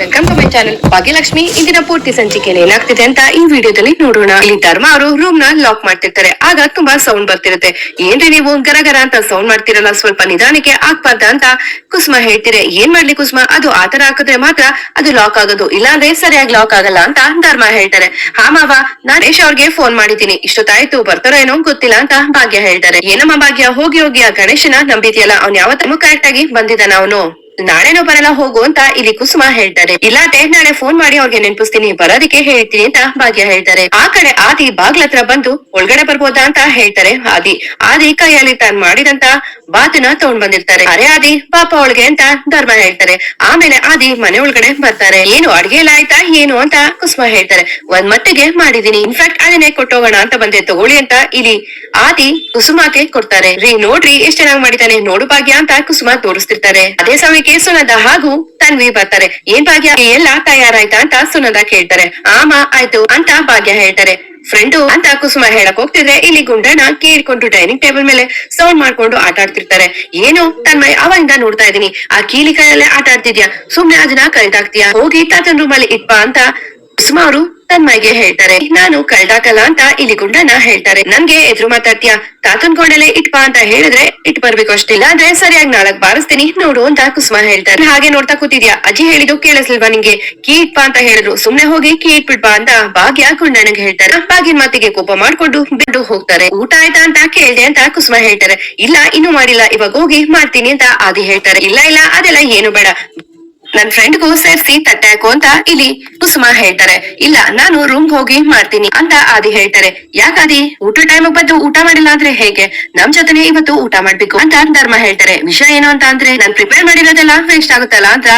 Welcome to my channel Bhagyalakshmi. ಇಂದಿನ ಪೂರ್ತಿ ಸಂಚಿಕೆಯಲ್ಲಿ ಏನಾಗ್ತಿದೆ ಅಂತ ಈ ವಿಡಿಯೋದಲ್ಲಿ ನೋಡೋಣ. ಇಲ್ಲಿ ಧರ್ಮ ಅವರು ರೂಮ್ ನ ಲಾಕ್ ಮಾಡ್ತಿರ್ತಾರೆ. ಆಗ ತುಂಬಾ ಸೌಂಡ್ ಬರ್ತಿರುತ್ತೆ. ಏನ್ರಿ ನೀವು ಗರಗರ ಅಂತ ಸೌಂಡ್ ಮಾಡ್ತಿರಲ್ಲ, ಸ್ವಲ್ಪ ನಿಧಾನಕ್ಕೆ ಆಗ್ಬಾರ್ದ ಅಂತ ಕುಸುಮ ಹೇಳ್ತಿರೆ. ಏನ್ ಮಾಡ್ಲಿ ಕುಸುಮ, ಅದು ಆತರ ಹಾಕಿದ್ರೆ ಮಾತ್ರ ಅದು ಲಾಕ್ ಆಗೋದು, ಇಲ್ಲಾಂದ್ರೆ ಸರಿಯಾಗಿ ಲಾಕ್ ಆಗಲ್ಲ ಅಂತ ಧರ್ಮ ಹೇಳ್ತಾರೆ. ಹಾ ಮಾವ, ನಾನ್ ರೇಷ್ ಅವ್ರಿಗೆ ಫೋನ್ ಮಾಡಿದ್ದೀನಿ, ಇಷ್ಟೊತ್ತಾಯ್ತು ಬರ್ತಾರೋ ಏನೋ ಗೊತ್ತಿಲ್ಲ ಅಂತ ಭಾಗ್ಯ ಹೇಳ್ತಾರೆ. ಏನಮ್ಮ ಭಾಗ್ಯ, ಹೋಗಿ ಹೋಗಿ ಆ ಗಣೇಶನ ನಂಬಿದ್ಯಲ್ಲ, ಅವ್ನ್ ಯಾವತ್ತೂ ಕರೆಕ್ಟ್ ಆಗಿ ಬಂದಿದ್ದಾನ, ಅವನು ನಾಳೆನೂ ಬರಲ್ಲ ಹೋಗು ಅಂತ ಇಲ್ಲಿ ಕುಸುಮ ಹೇಳ್ತಾರೆ. ಇಲ್ಲಾಂದ್ರೆ ನಾಳೆ ಫೋನ್ ಮಾಡಿ ಅವ್ರಿಗೆ ನೆನ್ಪಿಸ್ತೀನಿ, ಬರೋದಕ್ಕೆ ಹೇಳ್ತೀನಿ ಅಂತ ಭಾಗ್ಯ ಹೇಳ್ತಾರೆ. ಆ ಕಡೆ ಆದಿ ಬಾಗ್ಲತ್ರ ಬಂದು ಒಳಗಡೆ ಬರ್ಬೋದಾ ಅಂತ ಹೇಳ್ತಾರೆ. ಆದಿ ಕೈಯಲ್ಲಿ ತಾನ್ ಮಾಡಿದಂತ ಬಾತನ್ನ ತಗೊಂಡ್ ಬಂದಿರ್ತಾರೆ. ಅರೆ ಆದಿ ಪಾಪ ಒಳಗೆ ಅಂತ ಧರ್ಮ ಹೇಳ್ತಾರೆ. ಆಮೇಲೆ ಆದಿ ಮನೆ ಒಳಗಡೆ ಬರ್ತಾರೆ. ಏನು ಅಡ್ಗೆ ಎಲ್ಲ ಆಯ್ತಾ ಏನು ಅಂತ ಕುಸುಮ ಹೇಳ್ತಾರೆ. ಒಂದ್ ಮಟ್ಟಿಗೆ ಮಾಡಿದೀನಿ, ಇನ್ಫ್ಯಾಕ್ಟ್ ಅದನ್ನೇ ಕೊಟ್ಟೋಗೋಣ ಅಂತ ಬಂದೆ, ತಗೊಳ್ಳಿ ಅಂತ ಇಲ್ಲಿ ಆದಿ ಕುಸುಮಾಗೆ ಕೊಡ್ತಾರೆ. ರೀ ನೋಡ್ರಿ ಎಷ್ಟ್ ಚೆನ್ನಾಗಿ ಮಾಡಿದಾನೆ ನೋಡು ಭಾಗ್ಯ ಅಂತ ಕುಸುಮ ತೋರಿಸ್ತಿರ್ತಾರೆ. ಅದೇ ಸಮಯಕ್ಕೆ ಸುನಂದ ಹಾಗೂ ತನ್ವಿ ಬರ್ತಾರೆ. ಏನ್ ಭಾಗ್ಯ ಎಲ್ಲ ತಯಾರಾಯ್ತಾ ಅಂತ ಸುನಂದ ಕೇಳ್ತಾರೆ. ಆಮ ಆಯ್ತು ಅಂತ ಭಾಗ್ಯ ಹೇಳ್ತಾರೆ. ಫ್ರೆಂಡು ಅಂತ ಕುಸುಮ ಹೇಳಕ್ ಹೋಗ್ತಿದ್ರೆ ಇಲ್ಲಿ ಗುಂಡಣ್ಣ ಕೇಳ್ಕೊಂಡು ಡೈನಿಂಗ್ ಟೇಬಲ್ ಮೇಲೆ ಸೌಂಡ್ ಮಾಡ್ಕೊಂಡು ಆಟ ಆಡ್ತಿರ್ತಾರೆ. ಏನು ತನ್ಮಯ್ ಅವಾಗಿಂದ ನೋಡ್ತಾ ಇದೀನಿ, ಆ ಕೀಲಿ ಕೈಯಲ್ಲೇ ಆಟ ಆಡ್ತಿದ್ಯಾ, ಸುಮ್ನೆ ಅದನ್ನ ಕರಿತಾಕ್ತಿಯಾ, ಹೋಗಿ ತಾತನ್ ರೂಮಲ್ಲಿ ಇಟ್ಪಾ ಅಂತ ಕುಸುಮ ಅವರು ತನ್ಮಯ್ಗೆ ಹೇಳ್ತಾರೆ. ನಾನು ಕಳ್ದಾಕಲ್ಲ ಅಂತ ಇಲ್ಲಿ ಗುಂಡಣ್ಣ ಹೇಳ್ತಾರೆ. ನನ್ಗೆ ಎದುರು ಮಾತಾಡ್ತೀಯಾ, ತಾತನ್ ಕೊಂಡಲ್ಲೇ ಇಟ್ಪಾ ಅಂತ ಹೇಳಿದ್ರೆ ಇಟ್ ಬರ್ಬೇಕು ಅಷ್ಟಿಲ್ಲ ಅಂದ್ರೆ ಸರಿಯಾಗಿ ನಾಳಕ್ ಬಾರಿಸ್ತೀನಿ ನೋಡು ಅಂತ ಕುಸುಮ ಹೇಳ್ತಾರೆ. ಹಾಗೆ ನೋಡ್ತಾ ಕೂತಿದ್ಯಾ, ಅಜ್ಜಿ ಹೇಳಿದ್ದು ಕೇಳಿಸ್ಲಿಲ್ವಾ ನಿಂಗೆ, ಕೀ ಇಟ್ಪಾ ಅಂತ ಹೇಳಿದ್ರು, ಸುಮ್ನೆ ಹೋಗಿ ಕೀ ಇಟ್ಬಿಡ್ಬಾ ಅಂತ ಭಾಗ್ಯ ಗುಂಡಣ್ಣಗೆ ಹೇಳ್ತಾರೆ. ಭಾಗ್ಯನ್ ಮಾತಿಗೆ ಕೋಪ ಮಾಡ್ಕೊಂಡು ಬಿಟ್ಟು ಹೋಗ್ತಾರೆ. ಊಟ ಆಯ್ತಾ ಅಂತ ಕೇಳ್ದೆ ಅಂತ ಕುಸುಮ ಹೇಳ್ತಾರೆ. ಇಲ್ಲ ಇನ್ನೂ ಮಾಡಿಲ್ಲ, ಇವಾಗ ಹೋಗಿ ಮಾಡ್ತೀನಿ ಅಂತ ಆದಿ ಹೇಳ್ತಾರೆ. ಇಲ್ಲ ಇಲ್ಲ ಅದೆಲ್ಲ ಏನು ಬೇಡ, ನನ್ ಫ್ರೆಂಡ್ಗೂ ಸೇರ್ಸಿ ತಟ್ಟೆ ಹಾಕು ಅಂತ ಇಲ್ಲಿ ಕುಸುಮ ಹೇಳ್ತಾರೆ. ಇಲ್ಲ ನಾನು ರೂಮ್ಗೆ ಹೋಗಿ ಮಾಡ್ತೀನಿ ಅಂತ ಆದಿ ಹೇಳ್ತಾರೆ. ಯಾಕಾದಿ ಊಟ ಟೈಮ್ ಬಂದು ಊಟ ಮಾಡಿಲ್ಲ ಅಂದ್ರೆ ಹೇಗೆ, ನಮ್ ಜೊತೆನೆ ಇವತ್ತು ಊಟ ಮಾಡ್ಬೇಕು ಅಂತ ಧರ್ಮ ಹೇಳ್ತಾರೆ. ವಿಷಯ ಏನು ಅಂತ ಅಂದ್ರೆ ನಾನ್ ಪ್ರಿಪೇರ್ ಮಾಡಿರೋದೆಲ್ಲ ವೇಸ್ಟ್ ಆಗುತ್ತಲ್ಲ ಅಂತ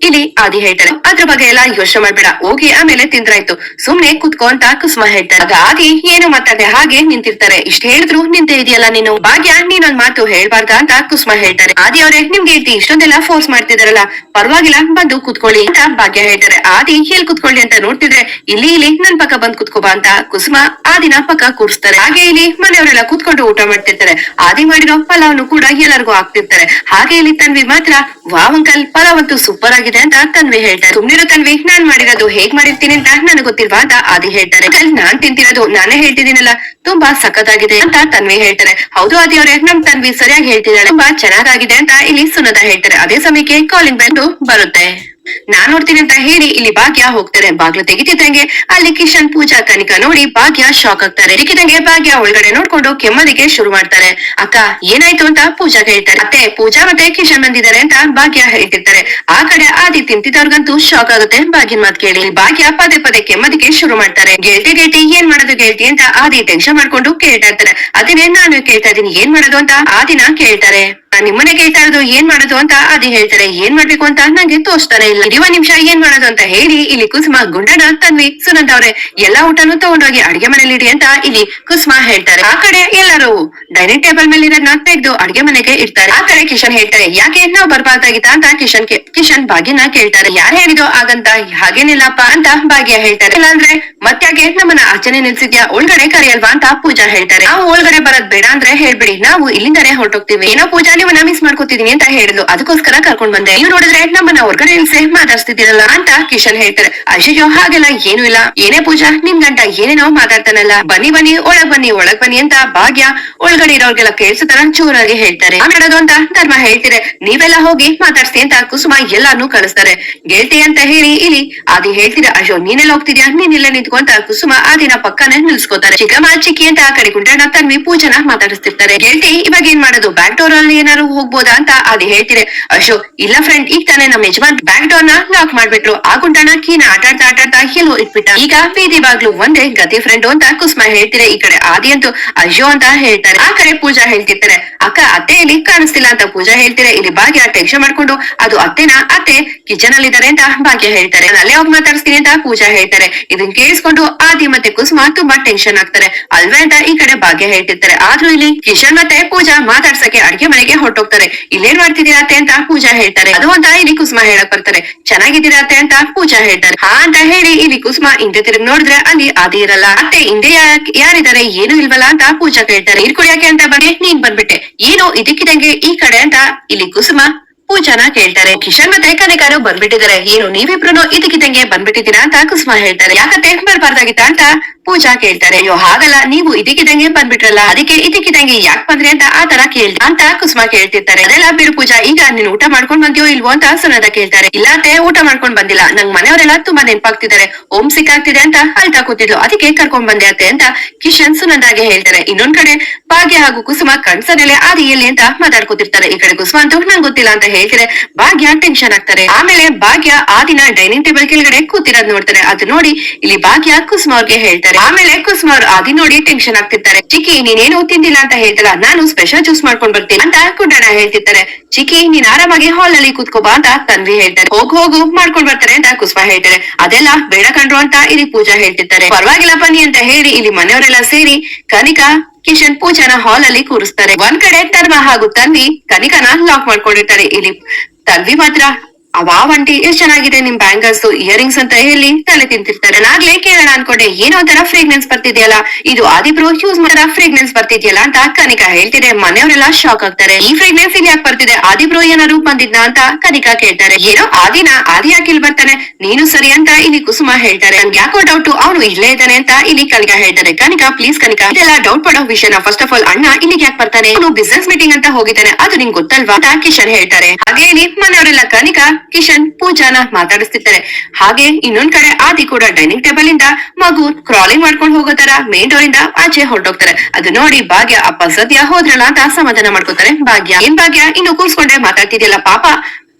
ಇಲ್ಲಿ ಆದಿ ಹೇಳ್ತಾರೆ. ಅದ್ರ ಬಗ್ಗೆ ಎಲ್ಲ ಯೋಚನೆ ಮಾಡ್ಬೇಡ, ಹೋಗಿ ಆಮೇಲೆ ತಿಂದ್ರಾಯ್ತು, ಸುಮ್ನೆ ಕುತ್ಕೋ ಅಂತ ಕುಸುಮ ಹೇಳ್ತಾರೆ. ಆಗ ಆದಿ ಏನು ಮಾತಾಡದೆ ಹಾಗೆ ನಿಂತಿರ್ತಾರೆ. ಇಷ್ಟ ಹೇಳಿದ್ರು ನಿಂತೆ ಇದೆಯಲ್ಲ ನೀನು, ಭಾಗ್ಯ ನೀನೊಂದ್ ಮಾತು ಹೇಳ್ಬಾರ್ದ ಅಂತ ಕುಸುಮ ಹೇಳ್ತಾರೆ. ಆದಿ ಅವ್ರೆ ನಿಮ್ಗೆ ಹೇಳ್ತಿ ಇಷ್ಟೊಂದೆಲ್ಲ ಫೋರ್ಸ್ ಮಾಡ್ತಿದಾರಲ್ಲ, ಪರವಾಗಿಲ್ಲ ಬಂದು ಕುತ್ಕೊಳ್ಳಿ ಅಂತ ಭಾಗ್ಯ ಹೇಳ್ತಾರೆ. ಆದಿ ಎಲ್ ಕುತ್ಕೊಳ್ಳಿ ಅಂತ ನೋಡ್ತಿದ್ರೆ ಇಲ್ಲಿ ನನ್ ಪಕ್ಕ ಬಂದ್ ಕುತ್ಕೋಬಾ ಅಂತ ಕುಸುಮ ಆದಿನ ಪಕ್ಕ ಕೂರಿಸ್ತಾರೆ. ಹಾಗೆ ಇಲ್ಲಿ ಮನೆಯವರೆಲ್ಲ ಕುತ್ಕೊಂಡು ಊಟ ಮಾಡ್ತಿರ್ತಾರೆ. ಆದಿ ಮಾಡಿರೋ ಪಲಾವ್ನು ಕೂಡ ಎಲ್ಲರಿಗೂ ಹಾಕ್ತಿರ್ತಾರೆ. ಹಾಗೆ ಇಲ್ಲಿ ತನ್ವಿ ಮಾತ್ರ ವಾವ್ ಅಂಕಲ್ ಪಲಾವ್ ಅಂತೂ ಸೂಪರ್ ಆಗಿದೆ ಅಂತ ತನ್ವಿ ಹೇಳ್ತಾರೆ. ಸುಮ್ನಿರೋ ತನ್ವಿ, ನಾನ್ ಮಾಡಿರೋದು ಹೇಗ್ ಮಾಡಿರ್ತೀನಿ ಅಂತ ನನಗ್ ಗೊತ್ತಿಲ್ವಾ ಅಂತ ಆದಿ ಹೇಳ್ತಾರೆ. ನಾನ್ ತಿಂತಿರೋದು ನಾನೇ ಹೇಳ್ತಿದ್ದೀನಲ್ಲ, ತುಂಬಾ ಸಖತ್ತಾಗಿದೆ ಅಂತ ತನ್ವಿ ಹೇಳ್ತಾರೆ. ಹೌದು ಆದಿ ಅವ್ರೆ, ನಮ್ ತನ್ವಿ ಸರಿಯಾಗಿ ಹೇಳ್ತಿದ್ದಾಳೆ, ತುಂಬಾ ಚೆನ್ನಾಗಿದೆ ಅಂತ ಇಲ್ಲಿ ಸುನಂದ ಹೇಳ್ತಾರೆ. ಅದೇ ಸಮಯಕ್ಕೆ ಕಾಲಿಂಗ್ ಬೆಲ್ ಬರುತ್ತೆ. ನಾನ್ ನೋಡ್ತೀನಿ ಅಂತ ಹೇಳಿ ಇಲ್ಲಿ ಭಾಗ್ಯ ಹೋಗ್ತಾರೆ. ಬಾಗ್ಲು ತೆಗಿತಿದ್ದಂಗೆ ಅಲ್ಲಿ ಕಿಶನ್ ಪೂಜಾ ತನಿಕ ನೋಡಿ ಭಾಗ್ಯ ಶಾಕ್ ಆಗ್ತಾರೆ. ತೆಗಿದಂಗೆ ಭಾಗ್ಯ ಒಳಗಡೆ ನೋಡ್ಕೊಂಡು ಕೆಮ್ಮದಿಗೆ ಶುರು ಮಾಡ್ತಾರೆ. ಅಕ್ಕ ಏನಾಯ್ತು ಅಂತ ಪೂಜಾ ಹೇಳ್ತಾರೆ. ಅತ್ತೆ ಪೂಜಾ ಮತ್ತೆ ಕಿಶನ್ ಬಂದಿದ್ದಾರೆ ಅಂತ ಭಾಗ್ಯ ಹೇಳ್ತಿರ್ತಾರೆ. ಆ ಕಡೆ ಆದಿ ತಿಂತಿದವ್ರಿಗಂತೂ ಶಾಕ್ ಆಗುತ್ತೆ ಭಾಗ್ಯನ್ ಮಾತ್ ಕೇಳಿ. ಭಾಗ್ಯ ಪದೇ ಪದೇ ಕೆಮ್ಮದಿಗೆ ಶುರು ಮಾಡ್ತಾರೆ. ಗೆಲ್ತಿ ಏನ್ ಮಾಡೋದು ಗೆಲ್ತಿ ಅಂತ ಆದಿ ಟೆನ್ಷನ್ ಮಾಡ್ಕೊಂಡು ಕೇಳ್ತಾ ಇರ್ತಾರೆ. ಅದನ್ನೇ ನಾನು ಕೇಳ್ತಾ ಇದೀನಿ, ಏನ್ ಮಾಡೋದು ಅಂತ ಆದಿನ ಕೇಳ್ತಾರೆ. ನಿಮ್ಮನೆ ಕೇಳ್ತಾ ಇರೋದು ಏನ್ ಮಾಡೋದು ಅಂತ ಆದಿ ಹೇಳ್ತಾರೆ. ಏನ್ ಮಾಡ್ಬೇಕು ಅಂತ ನಂಗೆ ತೋಚ್ತಾನೆ ಇಲ್ಲ, ಒಂದ್ ನಿಮಿಷ ಏನ್ ಮಾಡೋದು ಅಂತ ಹೇಳಿ ಇಲ್ಲಿ ಕುಸುಮ ಗುಂಡಣ್ಣ ತನ್ವಿ ಸುನಂದ ಅವ್ರೆ ಎಲ್ಲಾ ಊಟನು ತಗೊಂಡೋಗಿ ಅಡ್ಗೆ ಮನೇಲಿ ಇಡಿ ಅಂತ ಇಲ್ಲಿ ಕುಸುಮ ಹೇಳ್ತಾರೆ. ಆ ಕಡೆ ಎಲ್ಲರೂ ಡೈನಿಂಗ್ ಟೇಬಲ್ ಮೇಲೆ ಇರೋದನ್ನ ತೆಗೆದು ಅಡ್ಗೆ ಮನೆಗೆ ಇಡ್ತಾರೆ. ಆ ಕಡೆ ಕಿಶನ್ ಹೇಳ್ತಾರೆ. ಯಾಕೆ ನಾವ್ ಬರ್ಬಾರ್ದಾಗಿತ್ತ ಅಂತ ಕಿಶನ್ ಭಾಗ್ಯನ ಕೇಳ್ತಾರೆ. ಯಾರು ಹೇಳಿದೋ ಆಗಂತ, ಹಾಗೇನಿಲ್ಲಪ್ಪ ಅಂತ ಭಾಗ್ಯ ಹೇಳ್ತಾರೆ. ಇಲ್ಲಾಂದ್ರೆ ಮತ್ತ್ಯಾಕೆ ನಮ್ಮನ್ನ ಆಚರಣೆ ನಿಲ್ಸಿದ್ಯಾ, ಒಳಗಡೆ ಕರೆಯಲ್ವಾ ಅಂತ ಪೂಜಾ ಹೇಳ್ತಾರೆ. ನಾವು ಒಳಗಡೆ ಬರೋದ್ ಬೇಡ ಅಂದ್ರೆ ಹೇಳ್ಬಿಡಿ, ನಾವು ಇಲ್ಲಿಂದಾನೆ ಹೊರಟೋಗ್ತೀವಿ. ಏನೋ ಪೂಜಾ ನಿಮ್ಮನ್ನ ಮಿಸ್ ಮಾಡ್ಕೋತಿದೀನಿ ಅಂತ ಹೇಳಿದ್ಲು, ಅದಕ್ಕೋಸ್ಕರ ಕರ್ಕೊಂಡ್ ಬಂದೆ. ನೀವು ನೋಡಿದ್ರೆ ನಮ್ಮನ್ನ ಹೊರಗಡೆ ನಿಲ್ಸಿ ಮಾತಾಡ್ಸ್ತಿದ್ದೀರಲ್ಲ ಅಂತ ಕಿಶನ್ ಹೇಳ್ತಾರೆ. ಅಯ್ಯೋ ಹಾಗೆಲ್ಲ ಏನು ಇಲ್ಲ, ಏನೇ ಪೂಜಾ ನಿನ್ ಗಂಟ ಏನೇನೋ ಮಾತಾಡ್ತಾನಲ್ಲ, ಬನ್ನಿ ಒಳಗ್ ಬನ್ನಿ ಅಂತ ಭಾಗ್ಯ ಒಳಗಡೆ ಇರೋರ್ಗೆಲ್ಲ ಕೇಳಿಸ್ತಾರ ಜೋರಾಗಿ ಹೇಳ್ತಾರೆ. ಮಾಡೋದು ಅಂತ ಧರ್ಮ ಹೇಳ್ತಿರೆ. ನೀವೆಲ್ಲ ಹೋಗಿ ಮಾತಾಡ್ಸಿ ಅಂತ ಕುಸುಮ ಎಲ್ಲಾನು ಕಳಿಸ್ತಾರೆ. ಗೆಲ್ತಿ ಅಂತ ಹೇಳಿ ಇಲ್ಲಿ ಆದಿ ಹೇಳ್ತೀರಾ. ಅಯ್ಯೋ ನೀನೆಲ್ಲ ಹೋಗ್ತಿದ್ಯಾ, ನೀನ್ ಇಲ್ಲೇ ನಿಂತ್ಕೊಂತ ಕುಸುಮ ಆದಿನ ಪಕ್ಕನೆ ನಿಲ್ಸ್ಕೋತಾರೆ. ಚಿಕ್ಕಮ್ಮ ಚಿಕ್ಕಿ ಅಂತ ಆ ಕಡೆ ಗುಂಡಣ್ಣ ತನ್ವಿ ಪೂಜನ ಮಾತಾಡಿಸ್ತಿರ್ತಾರೆ. ಗೆಲ್ತಿ ಇವಾಗ ಏನ್ ಮಾಡೋದು, ಬ್ಯಾಕ್ ಡೋರ್ ಅಲ್ಲಿ ಏನಾದ್ರು ಹೋಗ್ಬೋದಾ ಅಂತ ಆದಿ ಹೇಳ್ತಿರೆ. ಅಯ್ಯೋ ಇಲ್ಲ ಫ್ರೆಂಡ್, ಈಗ ತಾನೇ ನಮ್ಮ ಯಜಮಾನ್ ಬ್ಯಾಕ್ ಡೋರ್ ನ ಲಾಕ್ ಮಾಡ್ಬಿಟ್ರು, ಆ ಗುಂಡಣ್ಣ ಕೀನ ಆಟಾಡ್ತಾ ಎಲ್ಲೋ ಇಟ್ಬಿಟ್ಟ, ಈಗ ಬೀದಿ ಬಾಗ್ಲು ಒಂದೇ ಗತಿ ಫ್ರೆಂಡು ಅಂತ ಕುಸುಮ ಹೇಳ್ತಿರೆ. ಈ ಕಡೆ ಆದಿ ಅಂತೂ ಅಯ್ಯೋ ಅಂತ ಹೇಳ್ತಾರೆ. ಆ ಕಡೆ ಪೂಜಾ ಹೇಳ್ತಿರ್ತಾರೆ. ಅಕ್ಕ ಅತ್ತೆ ಇಲ್ಲಿ ಕಾಣಿಸ್ತಿಲ್ಲ ಅಂತ ಪೂಜಾ ಹೇಳ್ತಿರೆ. ಇಲ್ಲಿ ಭಾಗ್ಯ ಟೆನ್ಷನ್ ಮಾಡ್ಕೊಂಡು ಅದು ಅತ್ತೆ ಕಿಚನ್ ಅಲ್ಲಿ ಇದಾರೆ ಅಂತ ಭಾಗ್ಯ ಹೇಳ್ತಾರೆ. ನಾನು ಅಲ್ಲೇ ಹೋಗಿ ಮಾತಾಡಿಸ್ತೀನಿ ಅಂತ ಪೂಜಾ ಹೇಳ್ತಾರೆ. ಇದನ್ ಕೇಳಿಸ್ಕೊಂಡು ಆದಿ ಮತ್ತೆ ಕುಸುಮ ತುಂಬಾ ಟೆನ್ಷನ್ ಆಗ್ತಾರೆ. ಅಲ್ವೇ ಅಂತ ಈ ಕಡೆ ಭಾಗ್ಯ ಹೇಳ್ತಿರ್ತಾರೆ. ಆದ್ರೂ ಇಲ್ಲಿ ಕಿಶನ್ ಮತ್ತೆ ಪೂಜಾ ಮಾತಾಡ್ಸಕ್ಕೆ ಅಡ್ಗೆ ಮನೆಗೆ ಹೊರಟೋಗ್ತಾರೆ. ಇಲ್ಲೇನ್ ಮಾಡ್ತಿದ್ದೀರಾ ಅತ್ತೆ ಅಂತ ಪೂಜಾ ಹೇಳ್ತಾರೆ. ಅದು ಅಂತ ಇಲ್ಲಿ ಕುಸುಮ ಹೇಳಕ್ ಬರ್ತಾರೆ. ಚೆನ್ನಾಗಿದ್ದೀರಾ ಅತ್ತೆ ಅಂತ ಪೂಜಾ ಹೇಳ್ತಾರೆ. ಹಾ ಅಂತ ಹೇಳಿ ಇಲ್ಲಿ ಕುಸುಮ ಹಿಂದೆ ತಿರುಗಿ ನೋಡಿದ್ರೆ ಅಲ್ಲಿ ಆದಿ ಇರಲ್ಲ. ಅತ್ತೆ ಹಿಂದೆ ಯಾರಿದ್ದಾರೆ ಏನು ಇಲ್ವಲ್ಲ ಅಂತ ಪೂಜಾ ಕೇಳ್ತಾರೆ. ನೀರ್ ಕುಡಿಯಕ್ಕೆ ಅಂತ ಬನ್ನಿ, ನೀನ್ ಬಂದ್ಬಿಟ್ಟೆ, ಏನು ಇದಕ್ಕಿದಂಗೆ ಈ ಕಡೆ ಅಂತ ಇಲ್ಲಿ ಕುಸುಮ ಪೂಜಾನ ಕೇಳ್ತಾರೆ. ಕಿಶನ್ ಮತ್ತೆ ಕನಿಕಾನು ಬಂದ್ಬಿಟ್ಟಿದ್ದಾರೆ. ಏನು ನೀವಿಬ್ರು ಇದಕ್ಕಿದ್ದಂಗೆ ಬಂದ್ಬಿಟ್ಟಿದ್ದೀರಾ ಅಂತ ಕುಸುಮ ಹೇಳ್ತಾರೆ. ಯಾಕತ್ತೆ ಬರ್ಬಾರ್ದಾಗಿತ್ತ ಅಂತ ಪೂಜಾ ಕೇಳ್ತಾರೆ. ಅಯ್ಯೋ ಹಾಗಲ್ಲ, ನೀವು ಇದಕ್ಕಿದ್ದಂಗೆ ಬಂದ್ಬಿಟ್ರಲ್ಲ, ಅದಕ್ಕೆ ಇದಕ್ಕಿದ್ದಂಗೆ ಯಾಕೆ ಬಂದ್ರಿ ಅಂತ ಆ ತರ ಕೇಳ್ತಿ ಅಂತ ಕುಸುಮ ಕೇಳ್ತಿರ್ತಾರೆ. ಅದೆಲ್ಲ ಬಿಡು ಪೂಜಾ, ಈಗ ನೀನ್ ಊಟ ಮಾಡ್ಕೊಂಡ್ ಬಂದ್ಯೋ ಇಲ್ವೋ ಅಂತ ಸುನಂದ ಕೇಳ್ತಾರೆ. ಇಲ್ಲಾಂತೆ ಊಟ ಮಾಡ್ಕೊಂಡ್ ಬಂದಿಲ್ಲ, ನಂಗ್ ಮನೆಯವರೆಲ್ಲ ತುಂಬಾ ನೆನಪಾಗ್ತಿದ್ದಾರೆ, ಓಮ್ ಸಿಕ್ಕಾಗ್ತಿದೆ ಅಂತ ಅಳ್ತಾ ಕೂತಿದ್ಲು, ಅದಕ್ಕೆ ಕರ್ಕೊಂಡ್ ಬಂದೆ ಅತ್ತೆ ಅಂತ ಕಿಶನ್ ಸುನಂದಾಗೆ ಹೇಳ್ತಾರೆ. ಇನ್ನೊಂದ್ ಕಡೆ ಭಾಗ್ಯ ಹಾಗೂ ಕುಸುಮ ಕಣ್ಸನೆಲೆ ಆದಿ ಎಲ್ಲಿ ಅಂತ ಮಾತಾಡ್ಕೊತಿರ್ತಾರೆ. ಈ ಕಡೆ ಕುಸುಮ ಅಂತೂ ನಂಗೆ ಗೊತ್ತಿಲ್ಲ ಅಂತ ಹೇಳ್ತಾರೆ. ಭಾಗ್ಯ ಟೆನ್ಷನ್ ಆಗ್ತಾರೆ. ಆಮೇಲೆ ಭಾಗ್ಯ ಆ ದಿನ ಡೈನಿಂಗ್ ಟೇಬಲ್ ಕೆಳಗಡೆ ಕೂತಿರೋದ್ ನೋಡ್ತಾರೆ. ಅದು ನೋಡಿ ಇಲ್ಲಿ ಭಾಗ್ಯ ಕುಸುಮ ಅವ್ರಿಗೆ ಹೇಳ್ತಾರೆ. ಆಮೇಲೆ ಕುಸುಮ ಅವ್ರು ಆದಿ ನೋಡಿ ಟೆನ್ಷನ್ ಆಗ್ತಿರ್ತಾರೆ. ಚಿಕ್ಕಿ ನೀನೇನು ತಿಂದಿಲ್ಲ ಅಂತ ಹೇಳ್ತಾರ, ನಾನು ಸ್ಪೆಷಲ್ ಜ್ಯೂಸ್ ಮಾಡ್ಕೊಂಡ್ ಬರ್ತೀನಿ ಅಂತ ಕುಂಡಣ್ಣ ಹೇಳ್ತಿರ್ತಾರೆ. ಚಿಕ್ಕಿ ನೀನ್ ಆರಾಮಾಗಿ ಹಾಲ್ ನಲ್ಲಿ ಕೂತ್ಕೋಬಾ ಅಂತ ತನ್ವಿ ಹೇಳ್ತಾರೆ. ಹೋಗು ಮಾಡ್ಕೊಂಡ್ ಬರ್ತಾರೆ ಅಂತ ಕುಸುಮ ಹೇಳ್ತಾರೆ. ಅದೆಲ್ಲ ಬೇಡ ಕಂಡ್ರು ಅಂತ ಇಲ್ಲಿ ಪೂಜಾ ಹೇಳ್ತಿರ್ತಾರೆ. ಪರವಾಗಿಲ್ಲ ಬನ್ನಿ ಅಂತ ಹೇಳಿ ಇಲ್ಲಿ ಮನೆಯವರೆಲ್ಲ ಸೇರಿ ಕನಿಕಾ ಕಿಶನ್ ಪೂಜಾನ ಹಾಲ್ ಅಲ್ಲಿ ಕೂರಿಸ್ತಾರೆ. ಒಂದ್ ಕಡೆ ಧರ್ಮ ಹಾಗೂ ತನ್ವಿ ಕನಿಕನ ಲಾಕ್ ಮಾಡ್ಕೊಂಡಿರ್ತಾರೆ. ಇಲ್ಲಿ ತನ್ವಿ ಮಾತ್ರ ಅವಾವ್ ಆಂಟಿ ಎಷ್ಟ್ ಚೆನ್ನಾಗಿದೆ ನಿಮ್ ಬ್ಯಾಂಗಲ್ಸ್ ಇಯರಿಂಗ್ಸ್ ಅಂತ ಹೇಳಿ ತಲೆ ತಿಂತಿರ್ತಾರೆ. ನಾಗ್ಲೇ ಕೇಳೋಣ ಅನ್ಕೊಂಡೆ, ಏನೋ ಒಂಥರ ಫ್ರೇಗ್ನೆನ್ಸ್ ಬರ್ತಿದ್ಯಲ್ಲ, ಇದು ಆದಿಬ್ರು ಯೂಸ್ ಮಾಡೋ ಫ್ರೇಗ್ನೆನ್ಸ್ ಬರ್ತಿದ್ಯಲ್ಲ ಅಂತ ಕನಿಕಾ ಹೇಳ್ತಿದೆ. ಮನೆಯವರೆಲ್ಲ ಶಾಕ್ ಆಗ್ತಾರೆ. ಈ ಫ್ರೇಗ್ನೆನ್ಸ್ ಇಲ್ಲಿ ಯಾಕೆ ಬರ್ತಿದೆ, ಆದಿಬ್ರು ಏನಾದ್ರು ಬಂದಿದ್ನ ಅಂತ ಕನಿಕಾ ಕೇಳ್ತಾರೆ. ಏನೋ ಆದಿ ಯಾಕೆ ಇಲ್ಲಿ ಬರ್ತಾನೆ, ನೀನು ಸರಿ ಅಂತ ಇಲ್ಲಿ ಕುಸುಮ ಹೇಳ್ತಾರೆ. ನನ್ಗೆ ಯಾಕೋ ಡೌಟ್, ಅವನು ಇಲ್ಲೇ ಇದ್ದಾನೆ ಅಂತ ಇಲ್ಲಿ ಕನಿಕಾ ಹೇಳ್ತಾರೆ. ಕನಿಕಾ ಪ್ಲೀಸ್ ಕನಿಕಾ, ಇದೆಲ್ಲ ಡೌಟ್ ಪಡೋ ವಿಷಯನ. ಫಸ್ಟ್ ಆಫ್ ಆಲ್ ಅಣ್ಣ ಇಲ್ಲಿಗೆ ಯಾಕೆ ಬರ್ತಾನೆ, ಅವನು ಬಿಸ್ನೆಸ್ ಮೀಟಿಂಗ್ ಅಂತ ಹೋಗಿದ್ದಾನೆ, ಅದು ನಿಂಗೆ ಗೊತ್ತಲ್ವಾ ಅಂತ ಕಿಶನ್ ಹೇಳ್ತಾರೆ. ಹಾಗೆ ಇಲ್ಲಿ ಮನೆಯವರೆಲ್ಲ ಕನಿಕಾ ಕಿಶನ್ ಪೂಜಾನ ಮಾತಾಡಿಸ್ತಿರ್ತಾರೆ. ಹಾಗೆ ಇನ್ನೊಂದ್ ಕಡೆ ಆದಿ ಕೂಡ ಡೈನಿಂಗ್ ಟೇಬಲ್ ಇಂದ ಮಗು ಕ್ರಾಲಿಂಗ್ ಮಾಡ್ಕೊಂಡು ಹೋಗೋ ತರ ಮೇನ್ ಡೋರ್ ಇಂದ ಆಚೆ ಹೊರಟೋಗ್ತಾರೆ. ಅದು ನೋಡಿ ಭಾಗ್ಯ ಅಪ್ಪ ಸದ್ಯ ಹೋದ್ರಲ್ಲ ಅಂತ ಸಮಾಧಾನ ಮಾಡ್ಕೋತಾರೆ. ಭಾಗ್ಯ ಏನ್ ಭಾಗ್ಯ ಇನ್ನು ಕೂರ್ಸ್ಕೊಂಡೆ ಮಾತಾಡ್ತಿದ್ಯಲ್ಲ, ಪಾಪ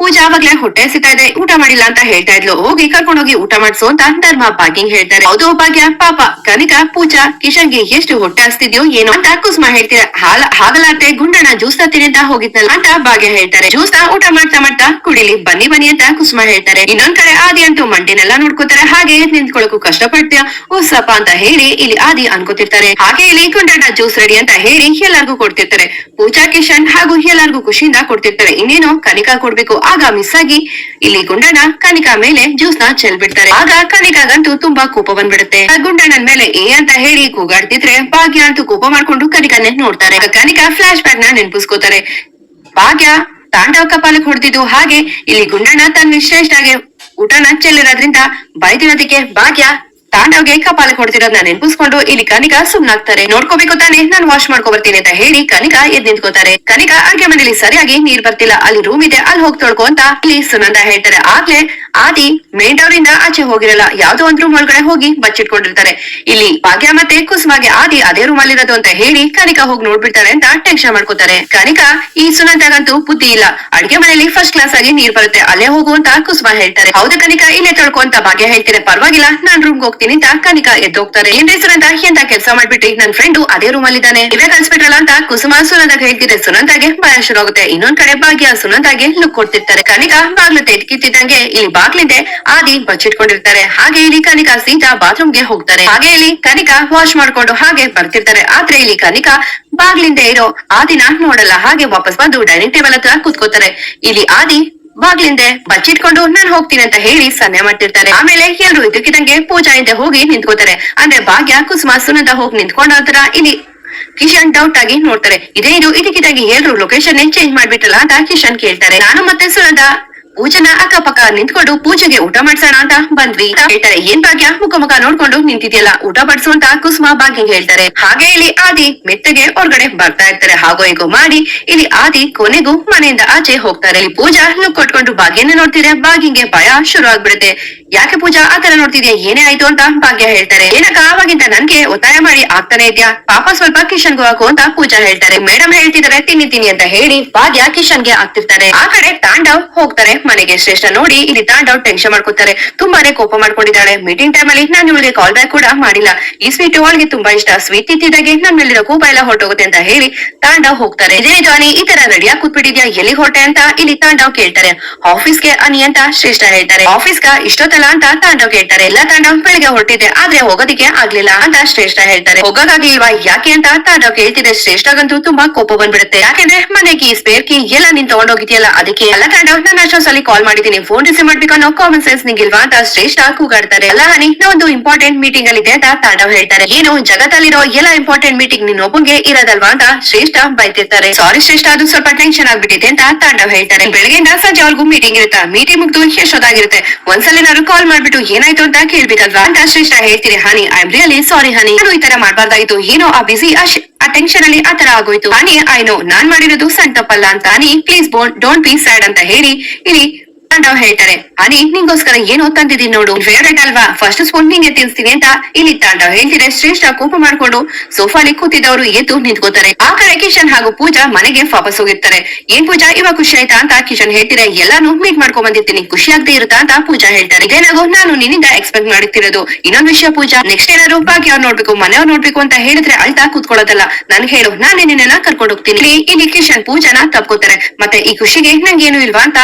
ಪೂಜಾ ಅವಾಗ್ಲೇ ಹೊಟ್ಟೆ ಹಸಿತಾ ಇದೆ, ಊಟ ಮಾಡಿಲ್ಲ ಅಂತ ಹೇಳ್ತಾ ಇದ್ಲು, ಹೋಗಿ ಕರ್ಕೊಂಡೋಗಿ ಊಟ ಮಾಡ್ಸು ಅಂತ ಧರ್ಮ ಭಾಗ್ಯಂಗ್ ಹೇಳ್ತಾರೆ. ಹೌದು ಭಾಗ್ಯ, ಪಾಪ ಕನಿಕಾ ಪೂಜಾ ಕಿಶನ್ಗೆ ಎಷ್ಟು ಹೊಟ್ಟೆ ಹಸ್ತಿದ್ಯೋ ಏನೋ ಅಂತ ಕುಸುಮ ಹೇಳ್ತೀರ. ಹಾಗಲಾತೆ ಗುಂಡಣ್ಣ ಜ್ಯೂಸ್ ತರ್ತೀನಿ ಅಂತ ಹೋಗಿದ್ನಲ್ಲ ಅಂತ ಭಾಗ್ಯ ಹೇಳ್ತಾರೆ. ಜ್ಯೂಸ್ ಊಟ ಮಾಡ್ತಾ ಕುಡಿಲಿ ಬನ್ನಿ ಅಂತ ಕುಸುಮ ಹೇಳ್ತಾರೆ. ಇನ್ನೊಂದ್ ಕಡೆ ಆದಿ ಅಂತೂ ಮಂಡಿನೆಲ್ಲ ನೋಡ್ಕೋತಾರೆ. ಹಾಗೆ ನಿಂತ್ಕೊಳಕ್ಕೂ ಕಷ್ಟಪಡ್ತೀಯ ಉತ್ಸಪ ಅಂತ ಹೇಳಿ ಇಲ್ಲಿ ಆದಿ ಅನ್ಕೋತಿರ್ತಾರೆ. ಹಾಗೆ ಇಲ್ಲಿ ಗುಂಡಣ್ಣ ಜ್ಯೂಸ್ ರೆಡಿ ಅಂತ ಹೇಳಿ ಎಲ್ಲಾರ್ಗೂ ಕೊಡ್ತಿರ್ತಾರೆ. ಪೂಜಾ ಕಿಶನ್ ಹಾಗೂ ಎಲ್ಲಾರ್ಗೂ ಖುಷಿಯಿಂದ ಕೊಡ್ತಿರ್ತಾರೆ. ಇನ್ನೇನೋ ಕನಿಕಾ ಕೊಡ್ಬೇಕು, ಆಗ ಮಿಸ್ ಆಗಿ ಇಲ್ಲಿ ಗುಂಡಣ್ಣ ಕನಿಕಾ ಮೇಲೆ ಜ್ಯೂಸ್ ನ ಚೆಲ್ಬಿಡ್ತಾರೆ. ಆಗ ಕನಿಕಾಗಂತೂ ತುಂಬಾ ಕೋಪ ಬಂದ್ಬಿಡುತ್ತೆ. ಗುಂಡಣ್ಣನ್ ಮೇಲೆ ಏ ಅಂತ ಹೇಳಿ ಕೂಗಾಡ್ತಿದ್ರೆ ಭಾಗ್ಯ ಅಂತೂ ಕೋಪ ಮಾಡ್ಕೊಂಡು ಕನಿಕಾನೆ ನೋಡ್ತಾರೆ. ಕನಿಕಾ ಫ್ಲಾಶ್ ಬ್ಯಾಕ್ ನ ನೆನ್ಪಿಸ್ಕೋತಾರೆ. ಭಾಗ್ಯ ತಾಂಡವ ಕಪಾಲಕ್ ಹೊಡೆದಿದ್ದು, ಹಾಗೆ ಇಲ್ಲಿ ಗುಂಡಣ್ಣ ತನ್ನ ಶ್ರೇಷ್ಠಾಗೆ ಊಟನ ಚೆಲ್ಲಿರೋದ್ರಿಂದ ಬೈದಿರೋದಕ್ಕೆ ಭಾಗ್ಯ ತಾಂಡವ್ಗೆ ಕಪಾಲಕ್ಕೆ ಹೊಡ್ತಿರೋದನ್ನ ನೆನ್ಪಿಸ್ಕೊಂಡು ಇಲ್ಲಿ ಕನಿಕಾ ಸುಮ್ನಾಗ್ತಾರೆ. ನೋಡ್ಕೋಬೇಕು ತಾನೆ, ನಾನು ವಾಶ್ ಮಾಡ್ಕೊ ಬರ್ತೀನಿ ಅಂತ ಹೇಳಿ ಕನಿಕಾ ಎದ್ ನಿಂತ್ಕೋತಾರೆ. ಕನಿಕಾ ಅಡ್ಗೆ ಮನೇಲಿ ಸರಿಯಾಗಿ ನೀರ್ ಬರ್ತಿಲ್ಲ, ಅಲ್ಲಿ ರೂಮ್ ಇದೆ ಅಲ್ಲಿ ಹೋಗಿ ತೊಳ್ಕೊ ಅಂತ ಇಲ್ಲಿ ಸುನಂದ ಹೇಳ್ತಾರೆ. ಆಗ್ಲೇ ಆದಿ ಮೇನ್ ಡೋರ್ ಇಂದ ಆಚೆ ಹೋಗಿರಲ್ಲ, ಯಾವ್ದೋ ಒಂದ್ ರೂಮ್ ಒಳಗಡೆ ಹೋಗಿ ಬಚ್ಚಿಟ್ಕೊಂಡಿರ್ತಾರೆ. ಇಲ್ಲಿ ಭಾಗ್ಯ ಮತ್ತೆ ಕುಸುಮಾಗೆ ಆದಿ ಅದೇ ರೂಮ್ ಅಲ್ಲಿರೋದು ಅಂತ ಹೇಳಿ ಕನಿಕಾ ಹೋಗಿ ನೋಡ್ಬಿಡ್ತಾರೆ ಅಂತ ಟೆನ್ಷನ್ ಮಾಡ್ಕೋತಾರೆ. ಕನಿಕಾ ಈ ಸುನಂದಾಗಂತೂ ಬುದ್ಧಿ ಇಲ್ಲ, ಅಡ್ಗೆ ಮನೇಲಿ ಫಸ್ಟ್ ಕ್ಲಾಸ್ ಆಗಿ ನೀರ್ ಬರುತ್ತೆ, ಅಲ್ಲೇ ಹೋಗು ಅಂತ ಕುಸುಮ ಹೇಳ್ತಾರೆ. ಹೌದು ಕನಿಕಾ ಇಲ್ಲೇ ತೊಳ್ಕೊ ಅಂತ ಭಾಗ್ಯ ಹೇಳ್ತಾರೆ. ಪರವಾಗಿಲ್ಲ ನಾನ್ ರೂಮ್ ಹೋಗ್ತೀನಿ ಅಂತ ಕನಿಕಾ ಎದ್ದೋಗ್ತಾರೆ. ಏನ್ರಿ ಸುನಂದ ಎಂತ ಕೆಲಸ ಮಾಡ್ಬಿಟ್ರಿ, ನನ್ ಫ್ರೆಂಡು ಅದೇ ರೂಮ್ ಅಲ್ಲಿ ಇದ್ದಾನೆ, ಇವೇ ಕಲ್ಸ್ಬಿಟ್ರಲ್ಲ ಅಂತ ಕುಸುಮ ಸುನಂದಾಗ ಹೇಳ್ತಿದ್ರೆ ಸುನಂದಾಗೆ ಭಯ ಶುರು ಆಗುತ್ತೆ. ಇನ್ನೊಂದ್ ಕಡೆ ಭಾಗ್ಯ ಸುನಂದಾಗೆ ಲುಕ್ ಕೊಡ್ತಿರ್ತಾರೆ. ಕನಿಕಾ ಬಾಗ್ಲು ತೆಗ್ಕಿತ್ತಿದ್ದಂಗೆ ಇಲ್ಲಿ ಬಾಗ್ಲಿಂದೆ ಆದಿ ಬಚ್ಚಿಟ್ಕೊಂಡಿರ್ತಾರೆ. ಹಾಗೆ ಇಲ್ಲಿ ಕನಿಕಾ ಸೀದಾ ಬಾತ್ರೂಮ್ಗೆ ಹೋಗ್ತಾರೆ. ಹಾಗೆ ಇಲ್ಲಿ ಕನಿಕಾ ವಾಶ್ ಮಾಡ್ಕೊಂಡು ಹಾಗೆ ಬರ್ತಿರ್ತಾರೆ. ಆದ್ರೆ ಇಲ್ಲಿ ಕನಿಕಾ ಬಾಗ್ಲಿಂದ ಇರೋ ಆದಿನ ನೋಡಲ್ಲ, ಹಾಗೆ ವಾಪಸ್ ಬಂದು ಡೈನಿಂಗ್ ಟೇಬಲ್ ಹತ್ರ ಕೂತ್ಕೋತಾರೆ. ಇಲ್ಲಿ ಆದಿ ಬಾಗ್ಲಿಂದೆ ಬಚ್ಚಿಟ್ಕೊಂಡು ನಾನ್ ಹೋಗ್ತೀನಿ ಅಂತ ಹೇಳಿ ಸನ್ನೆ ಮಾಡ್ತಿರ್ತಾರೆ. ಆಮೇಲೆ ಎಲ್ರು ಇದಕ್ಕಿದಂಗೆ ಪೂಜಾ ಹಿಂದೆ ಹೋಗಿ ನಿಂತ್ಕೋತಾರೆ. ಅಂದ್ರೆ ಭಾಗ್ಯ ಕುಸುಮ ಸುನಂದ ಹೋಗಿ ನಿಂತ್ಕೊಂಡ ಹತ್ರ ಇಲ್ಲಿ ಕಿಶನ್ ಡೌಟ್ ಆಗಿ ನೋಡ್ತಾರೆ. ಇದೇನು ಇದಕ್ಕಿದಂಗೆ ಎಲ್ರು ಲೊಕೇಶನ್ ಚೇಂಜ್ ಮಾಡ್ಬಿಟ್ಟಲ್ಲ ಅಂತ ಕಿಶನ್ ಕೇಳ್ತಾರೆ. ನಾನು ಮತ್ತೆ ಸುನಂದ ಪೂಜನ ಅಕ್ಕಪಕ್ಕ ನಿಂತ್ಕೊಂಡು ಪೂಜೆಗೆ ಊಟ ಮಾಡ್ಸೋಣ ಅಂತ ಬಂದ್ವಿ ಅಂತ ಹೇಳ್ತಾರೆ. ಏನ್ ಭಾಗ್ಯ ಮುಖ ನೋಡ್ಕೊಂಡು ನಿಂತಿದ್ಯಲ್ಲ, ಊಟ ಬಡ್ಸು ಅಂತ ಕುಸುಮ ಭಾಗ್ಯಂಗ್ ಹೇಳ್ತಾರೆ. ಹಾಗೆ ಇಲ್ಲಿ ಆದಿ ಮೆತ್ತಗೆ ಹೊರಗಡೆ ಬರ್ತಾ ಇರ್ತಾರೆ. ಹಾಗೋ ಹೀಗೋ ಮಾಡಿ ಇಲ್ಲಿ ಆದಿ ಕೊನೆಗೂ ಮನೆಯಿಂದ ಆಚೆ ಹೋಗ್ತಾರೆ. ಇಲ್ಲಿ ಪೂಜಾ ಲುಕ್ ಕೊಟ್ಕೊಂಡು ಭಾಗ್ಯನ ನೋಡ್ತಿದ್ರೆ ಭಾಗ್ಯಂಗೆ ಭಯ ಶುರು ಆಗ್ಬಿಡುತ್ತೆ. ಯಾಕೆ ಪೂಜಾ ಆತರ ನೋಡ್ತಿದ್ಯಾ, ಏನೇ ಆಯ್ತು ಅಂತ ಭಾಗ್ಯ ಹೇಳ್ತಾರೆ. ಏನಕ್ಕ ಆವಾಗಿಂದ ನನ್ಗೆ ಒತ್ತಾಯ ಮಾಡಿ ಆಗ್ತಾನೆ ಇದ್ಯಾ, ಪಾಪ ಸ್ವಲ್ಪ ಕಿಶನ್ಗೂ ಹಾಕು ಅಂತ ಪೂಜಾ ಹೇಳ್ತಾರೆ. ಮೇಡಮ್ ಹೇಳ್ತಿದಾರೆ ತಿನ್ನಿ ಅಂತ ಹೇಳಿ ಭಾಗ್ಯ ಕಿಶನ್ಗೆ ಆಗ್ತಿರ್ತಾರೆ. ಆ ಕಡೆ ತಾಂಡವ್ ಹೋಗ್ತಾರೆ ಮನೆಗೆ. ಶ್ರೇಷ್ಠ ನೋಡಿ ಇಲ್ಲಿ ತಾಂಡವ್ ಟೆನ್ಷನ್ ಮಾಡ್ಕೊತಾರೆ, ತುಂಬಾನೇ ಕೋಪ ಮಾಡ್ಕೊಂಡಿದ್ದಾಳೆ. ಮೀಟಿಂಗ್ ಟೈಮ್ ಅಲ್ಲಿ ನಾನು ಇವಳಿಗೆ ಕಾಲ್ ಬ್ಯಾಕ್ ಕೂಡ ಮಾಡಿಲ್ಲ, ಈ ಸ್ವೀಟ್ ಅವಳಿಗೆ ತುಂಬಾ ಇಷ್ಟ, ಸ್ವೀಟ್ ತಿಂತಿದ್ದಾಗೆ ನನ್ ಮೇಲಿರೋ ಕೋಪ ಎಲ್ಲ ಹೊರಟೋಗುತ್ತೆ ಅಂತ ಹೇಳಿ ತಾಂಡವ್ ಹೋಗ್ತಾರೆ. ಇದೇನಿದು ಅನಿ ಈ ತರ ರೆಡಿಯಾಗಿ ಕೂತ್ಬಿಟ್ಟಿದ್ಯಾ, ಎಲ್ಲಿ ಹೊರಟೆ ಅಂತ ಇಲ್ಲಿ ತಾಂಡವ್ ಕೇಳ್ತಾರೆ. ಆಫೀಸ್ಗೆ ಅನಿ ಅಂತ ಶ್ರೇಷ್ಠ ಹೇಳ್ತಾರೆ. ಆಫೀಸ್ಗ ಇಷ್ಟೊತ್ತ ಹೋಗ್ಬೋದಲ್ಲ ಅಂತ ತಾಂಡವ್ ಹೇಳ್ತಾರೆ. ಎಲ್ಲ ತಾಂಡವ್ ಬೆಳಿಗ್ಗೆ ಹೊರಟಿದೆ, ಆದ್ರೆ ಹೋಗೋದಿಕ್ಕೆ ಆಗ್ಲಿಲ್ಲ ಅಂತ ಶ್ರೇಷ್ಠ ಹೇಳ್ತಾರೆ. ಹೋಗಕ್ಕಾಗ್ಲಿಲ್ವಾ ಯಾಕೆ ಅಂತ ತಾಂಡವ್ ಕೇಳ್ತಿದೆ. ಶ್ರೇಷ್ಠಗಂತೂ ತುಂಬಾ ಕೋಪ ಬಂದ್ಬಿಡುತ್ತೆ. ಯಾಕೆಂದ್ರೆ ಮನೆಗೆ ಸ್ಪೇರ್ ಕೀ ಎಲ್ಲ ನೀನ್ ತಗೊಂಡೋಗಿದ್ಯಲ್ಲ ಅದಕ್ಕೆ. ಎಲ್ಲ ತಾಂಡವ್ ನಾನು ಅಷ್ಟೊಂದ್ಸಲಿ ಕಾಲ್ ಮಾಡಿದೀನಿ, ಫೋನ್ ರಿಸೀವ್ ಮಾಡ್ಬೇಕು ಅನ್ನೋ ಕಾಮನ್ ಸೆನ್ಸ್ ನಿಂಗಿಲ್ವಾ ಅಂತ ಶ್ರೇಷ್ಠ ಕೂಗಾಡ್ತಾರೆ. ಅಲ್ಲ ಹನಿ, ನಾವೊಂದು ಇಂಪಾರ್ಟೆಂಟ್ ಮೀಟಿಂಗ್ ಅಲ್ಲಿ ಇದೆ ಅಂತ ತಾಂಡವ್ ಹೇಳ್ತಾರೆ. ಏನು ಜಗತ್ತಲ್ಲಿರೋ ಎಲ್ಲ ಇಂಪಾರ್ಟೆಂಟ್ ಮೀಟಿಂಗ್ ನೀನ್ ಒಬ್ಬಂಗೆ ಇರೋದಲ್ವಾ ಅಂತ ಶ್ರೇಷ್ಠ ಬೈತಿರ್ತಾರೆ. ಸಾರಿ ಶ್ರೇಷ್ಠ, ಅದು ಸ್ವಲ್ಪ ಟೆನ್ಷನ್ ಆಗ್ಬಿಟ್ಟಿದೆ ಅಂತ ತಾಂಡವ್ ಹೇಳ್ತಾರೆ. ಬೆಳಗ್ಗೆಯಿಂದ ಸಂಜೆವರೆಗೂ ಮೀಟಿಂಗ್ ಇರುತ್ತಾ, ಮೀಟಿಂಗ್ ಮುಗ್ದು ಎಷ್ಟೊತ್ತಾಗಿರುತ್ತೆ, ಒಂದ್ಸಲ ನಾನು ಕಾಲ್ ಮಾಡ್ಬಿಟ್ಟು ಏನಾಯ್ತು ಅಂತ ಕೇಳ್ಬೇಕಲ್ವಾ ಅಂತ ಶ್ರೇಷ್ಠ ಹೇಳ್ತೀರಿ. ಹನಿ, ಐ ಆಮ್ ರಿಯಲಿ ಸಾರಿ ಹನಿ, ನಾನು ಈ ತರ ಮಾಡ್ಬಾರ್ದಾಗಿತ್ತು, ಏನೋ ಆ ಬಿಸಿ ಆ ಟೆನ್ಷನ್ ಅಲ್ಲಿ ಆ ತರ ಆಗೋಯ್ತು. ಹನಿ, ಐ ನೋ ನಾನ್ ಮಾಡಿರೋದು ಸಣ್ಣ ತಪ್ಪಲ್ಲ ಅಂತ. ಹನಿ ಪ್ಲೀಸ್ ಡೋಂಟ್ ಬಿ ಸ್ಯಾಡ್ ಅಂತ ಹೇಳಿ ಇಲ್ಲಿ ತಾಂಡವ್ ಹೇಳ್ತಾರೆ. ಹನಿ, ನಿಂಗೋಸ್ಕರ ಏನೋ ತಂದಿದ್ದೀನಿ ನೋಡು, ಫೇವ್ರೇಟ್ ಅಲ್ವಾ, ಫಸ್ಟ್ ಸ್ಪೂನ್ ನಿಂಗೆ ತಿನ್ಸ್ತೀನಿ ಅಂತ ಇಲ್ಲಿ ತಾಂಡವ್ ಹೇಳ್ತಿದ್ರೆ. ಶ್ರೇಷ್ಠ ಕೋಪ ಮಾಡ್ಕೊಂಡು ಸೋಫಾಲಿ ಕೂತಿದ್ದವರು ಎದ್ದು ನಿಂತ್ಕೋತಾರೆ. ಆ ಕಡೆ ಕಿಶನ್ ಹಾಗೂ ಪೂಜಾ ಮನೆಗೆ ವಾಪಸ್ ಹೋಗಿರ್ತಾರೆ. ಏನ್ ಪೂಜಾ ಇವಾಗ ಖುಷಿ ಆಯ್ತಾ ಅಂತ ಕಿಶನ್ ಹೇಳ್ತಿದ್ರೆ. ಎಲ್ಲಾನು ಮೀಟ್ ಮಾಡ್ಕೊಂಡ್ ಬಂದಿರ್ತೀನಿ, ಖುಷಿ ಆಗದೆ ಇರುತ್ತಾ ಅಂತ ಪೂಜಾ ಹೇಳ್ತಾರೆ. ಇದೇನಾಗೋ ನಾನು ನಿನ್ನಿಂದ ಎಕ್ಸ್ಪೆಕ್ಟ್ ಮಾಡುತ್ತಿರೋದು. ಇನ್ನೊಂದ್ ವಿಷಯ ಪೂಜಾ, ನೆಕ್ಸ್ಟ್ ಏನಾದ್ರು ಭಾಗ್ಯವ್ರು ನೋಡ್ಬೇಕು, ಮನೆಯವ್ರು ನೋಡ್ಬೇಕು ಅಂತ ಹೇಳಿದ್ರೆ ಅಳ್ತಾ ಕೂತ್ಕೊಳ್ಳೋದಲ್ಲ, ನನ್ ಹೇಳು, ನಾನೇ ನಿನ್ನ ಕರ್ಕೊಂಡು ಹೋಗ್ತೀನಿ. ಇಲ್ಲಿ ಕಿಶನ್ ಪೂಜಾನ ತಪ್ಕೋತಾರೆ. ಮತ್ತೆ ಈ ಖುಷಿಗೆ ನಂಗೇನು ಇಲ್ವಾ ಅಂತ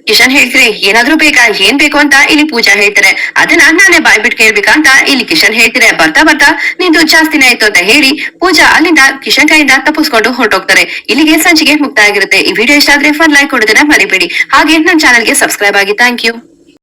ಕಿಶನ್ ಹೇಳ್ತಾರೆ. ಏನಾದ್ರೂ ಬೇಕಾ, ಏನ್ ಬೇಕು ಅಂತ ಇಲ್ಲಿ ಪೂಜಾ ಹೇಳ್ತಾರೆ. ಅದನ್ನ ನಾನೇ ಬಾಯ್ಬಿಟ್ಟು ಕೇಳ್ಬೇಕಾ ಅಂತ ಇಲ್ಲಿ ಕಿಶನ್ ಹೇಳ್ತಾರೆ. ಬರ್ತಾ ಬರ್ತಾ ನಿಂದು ಜಾಸ್ತಿನೇ ಆಯ್ತು ಅಂತ ಹೇಳಿ ಪೂಜಾ ಅಲ್ಲಿಂದ ಕಿಶನ್ ಕೈಯಿಂದ ತಪ್ಪಿಸ್ಕೊಂಡು ಹೊರಟೋಗ್ತಾರೆ. ಇಲ್ಲಿಗೆ ಸಂಚಿಕೆ ಮುಕ್ತಾಯ ಆಗಿರುತ್ತೆ. ಈ ವಿಡಿಯೋ ಇಷ್ಟ ಆದ್ರೆ ಫನ್ ಲೈಕ್ ಕೊಡೋದನ್ನ ಮರಿಬೇಡಿ. ಹಾಗೆ ನನ್ನ ಚಾನಲ್ಗೆ ಸಬ್ಸ್ಕ್ರೈಬ್ ಆಗಿ. Thank you.